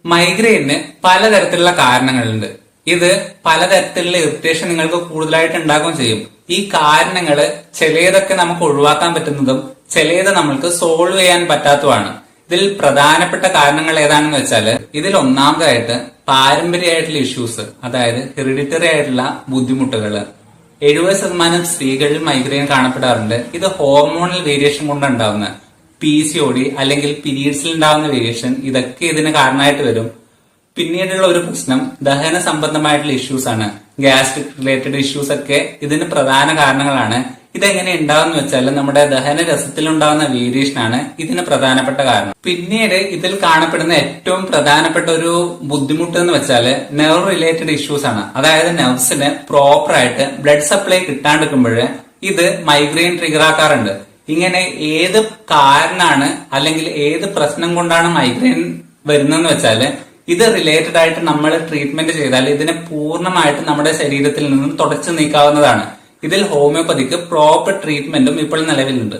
Migraine പലതരത്തിലുള്ള കാരണങ്ങളുണ്ട്. ഇത് പലതരത്തിലുള്ള ഇറിറ്റേഷൻ നിങ്ങൾക്ക് കൂടുതലായിട്ട് ഉണ്ടാക്കുകയും ചെയ്യും. ഈ കാരണങ്ങള് ചിലതൊക്കെ നമുക്ക് ഒഴിവാക്കാൻ പറ്റുന്നതും ചിലത് നമ്മൾക്ക് സോൾവ് ചെയ്യാൻ പറ്റാത്തതുമാണ്. ഇതിൽ പ്രധാനപ്പെട്ട കാരണങ്ങൾ ഏതാണെന്ന് വെച്ചാല് ഇതിൽ ഒന്നാമതായിട്ട് പാരമ്പര്യമായിട്ടുള്ള ഇഷ്യൂസ്, അതായത് ഹെറിഡിറ്ററി ആയിട്ടുള്ള ബുദ്ധിമുട്ടുകള്. 70% സ്ത്രീകളിൽ മൈഗ്രെയിൻ കാണപ്പെടാറുണ്ട്. ഇത് ഹോർമോണൽ വേരിയേഷൻ കൊണ്ടുണ്ടാവുന്ന PCOD അല്ലെങ്കിൽ പീരീഡ്സിൽ ഉണ്ടാവുന്ന വേരിയേഷൻ, ഇതൊക്കെ ഇതിന് കാരണമായിട്ട് വരും. പിന്നീടുള്ള ഒരു പ്രശ്നം ദഹന സംബന്ധമായിട്ടുള്ള ഇഷ്യൂസ് ആണ്. ഗ്യാസ്ട്രിക് റിലേറ്റഡ് ഇഷ്യൂസ് ഒക്കെ ഇതിന് പ്രധാന കാരണങ്ങളാണ്. ഇതെങ്ങനെ ഉണ്ടാവുന്ന വെച്ചാൽ നമ്മുടെ ദഹന രസത്തിൽ ഉണ്ടാകുന്ന വേരിയേഷൻ ആണ് ഇതിന് പ്രധാനപ്പെട്ട കാരണം. പിന്നീട് ഇതിൽ കാണപ്പെടുന്ന ഏറ്റവും പ്രധാനപ്പെട്ട ഒരു ബുദ്ധിമുട്ട് എന്ന് വെച്ചാൽ നെർവ് റിലേറ്റഡ് ഇഷ്യൂസ് ആണ്. അതായത് നെർവ്സിന് പ്രോപ്പർ ആയിട്ട് ബ്ലഡ് സപ്ലൈ കിട്ടാണ്ടിരിക്കുമ്പോൾ ഇത് മൈഗ്രെയിൻ ട്രിഗർ ആക്കാറുണ്ട്. ഇങ്ങനെ ഏത് കാരണമാണ് അല്ലെങ്കിൽ ഏത് പ്രശ്നം കൊണ്ടാണ് മൈഗ്രെയിൻ വരുന്നതെന്ന് വെച്ചാല് ഇത് റിലേറ്റഡ് ആയിട്ട് നമ്മൾ ട്രീറ്റ്മെന്റ് ചെയ്താൽ ഇതിനെ പൂർണ്ണമായിട്ട് നമ്മുടെ ശരീരത്തിൽ നിന്നും തുടച്ചു നീക്കാവുന്നതാണ്. ഇതിൽ ഹോമിയോപ്പതിക്ക് പ്രോപ്പർ ട്രീറ്റ്മെന്റും ഇപ്പോൾ നിലവിലുണ്ട്.